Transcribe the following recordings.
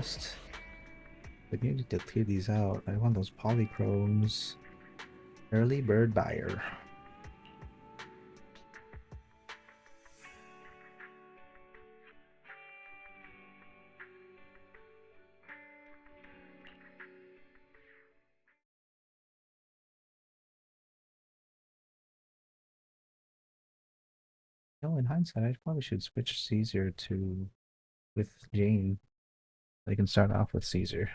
chest. I need to clear these out. I want those polychromes. Early bird buyer. No, in hindsight, I probably should switch Caesar to with Jane. I can start off with Caesar.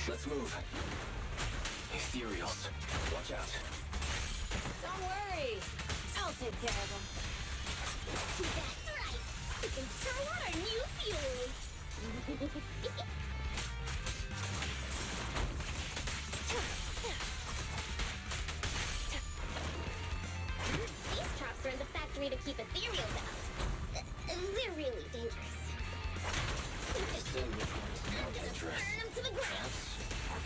Let's move. Ethereals. Watch out. Don't worry. I'll take care of them. That's right. We can try out our new fuels. These traps are in the factory to keep ethereals out. They're really dangerous. Say which one's more dangerous. Burn them to the ground.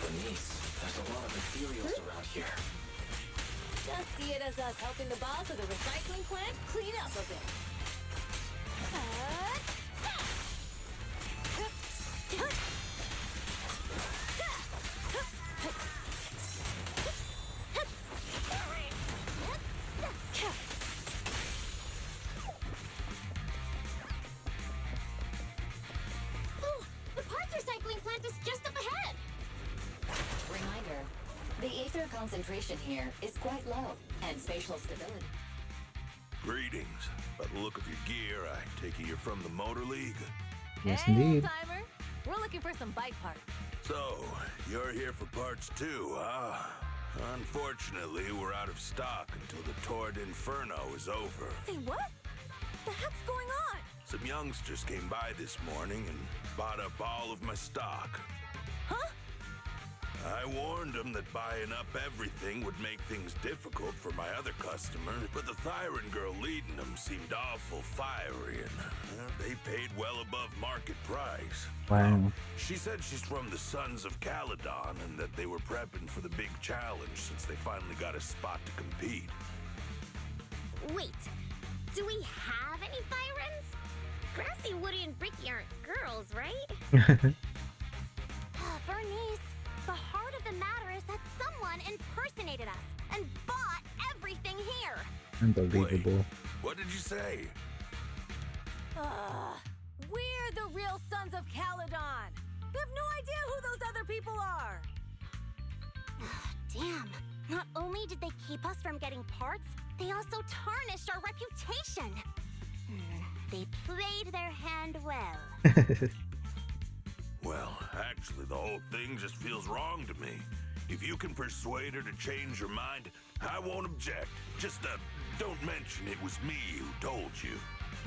Burnice, there's a lot of ethereals around here. Just see it as us helping the boss of the recycling plant clean up a bit. Oh, the parts recycling plant is just up ahead. Reminder, the ether concentration here is quite low, and spatial stability. Greetings. By the look of your gear, I take it you're from the Motor League. Yes, Hey, indeed. old-timer. We're looking for some bike parts. So, you're here for parts too, huh? Unfortunately, we're out of stock until the Torrid Inferno is over. Say what? The heck's going on? Some youngsters came by this morning and bought up all of my stock. Huh? I warned them that buying up everything would make things difficult for my other customers, but the Thyron girl leading them seemed awful fiery, and they paid well above market price. Wow. She said she's from the Sons of Caledon and that they were prepping for the big challenge since they finally got a spot to compete. Wait, do we have any Thyrans? Grassy, Woody, and Bricky aren't girls, right? Burnice, the heart of the matter is that someone impersonated us and bought everything here. Unbelievable. Wait, what did you say? We're the real Sons of Caledon. They have no idea who those other people are. Damn. Not only did they keep us from getting parts, they also tarnished our reputation. They played their hand well. Well, actually, the whole thing just feels wrong to me. If you can persuade her to change her mind, I won't object. Just, don't mention it was me who told you.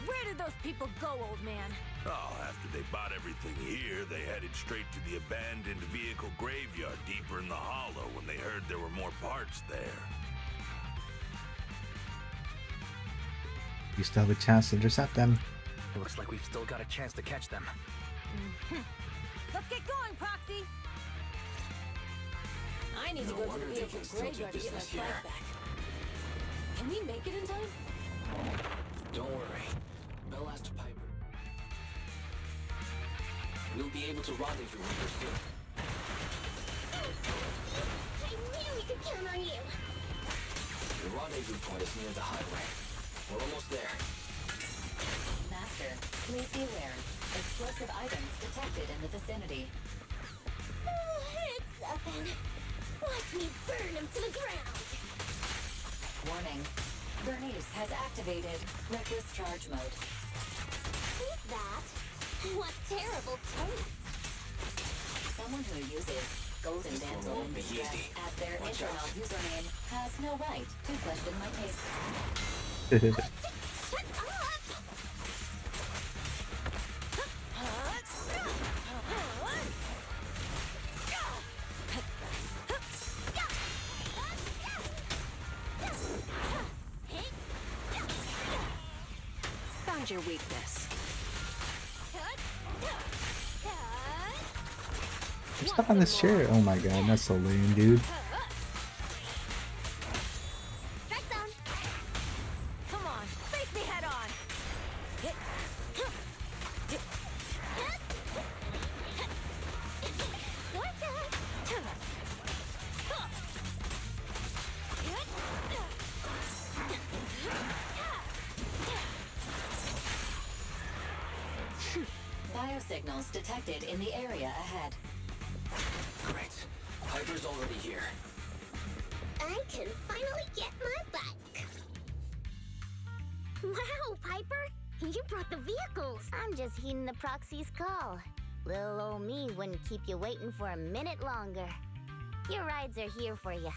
Where did those people go, old man? Oh, after they bought everything here, they headed straight to the abandoned vehicle graveyard deeper in the hollow when they heard there were more parts there. You still have a chance to intercept them. It looks like we've still got a chance to catch them. Let's get going, Proxy. I need to No go to wonder the they vehicle can still do graveyard to get my business here. bike back. Can we make it in time? Don't worry. Bell asked Piper. We'll be able to rendezvous with her soon. I knew we could count on you. The rendezvous point is near the highway. We're almost there. Master, please be aware. Explosive items detected in the vicinity. It's nothing. Watch me burn them to the ground. Warning. Burnice has activated reckless charge mode. Who's that? What terrible taste. Someone who uses Golden This one Damsel in won't be Distress easy. as their Watch internal out. username has no right to question my taste. Shut up! Found your weakness. Just stuck on this chair. Oh my god, that's so lame, dude. Strike zone. Come on, face me head on. Your turn. Biosignals detected in the area ahead. Great. Piper's already here. I can finally get my bike. Wow, Piper! You brought the vehicles! I'm just heeding the proxy's call. Little old me wouldn't keep you waiting for a minute longer. Your rides are here for you.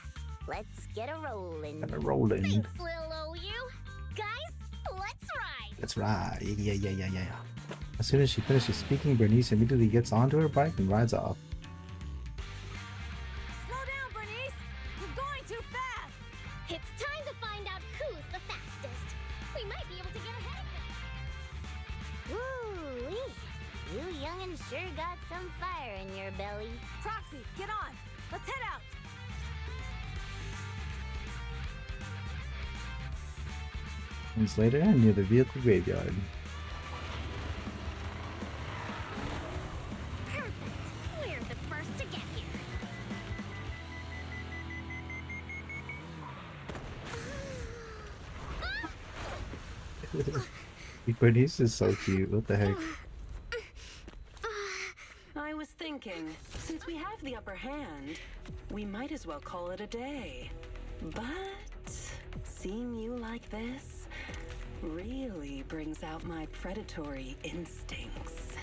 Let's get a rolling. Rolling. Thanks, little old you. Guys, let's ride! That's right. Yeah. As soon as she finishes speaking, Burnice immediately gets onto her bike and rides off. Slow down, Burnice. You're going too fast. It's time to find out who's the fastest. We might be able to get ahead of them. Woo-wee. You young'uns sure got some fire in your belly. Proxy, get on. Let's head out. Minutes later, near the vehicle graveyard. Perfect. We're the first to get here. Burnice is so cute. What the heck? I was thinking, since we have the upper hand, we might as well call it a day. But seeing you like this really brings out my predatory instincts.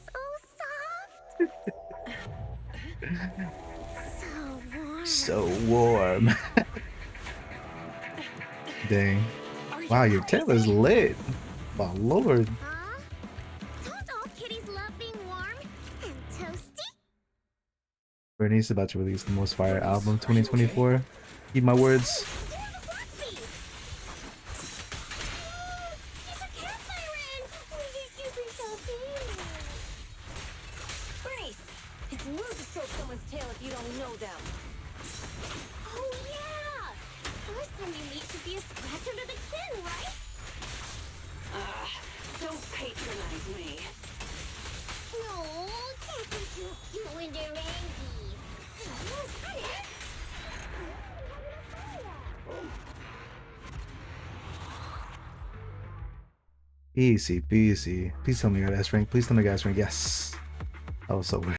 So soft. So warm. So warm. Dang. Wow, your tail is lit. My lord. Huh? Don't all kitties love being warm and toasty? Burnice is about to release the most fire album 2024. Keep my words. Burnice, it's rude to stroke someone's tail if you don't know them. Oh yeah! First time you meet should be a scratch under the chin, right? Don't patronize me. No, can't be too cute when they're angry. Easy peasy. Please tell me your S rank. Please tell me your S rank. Yes. That was so weird.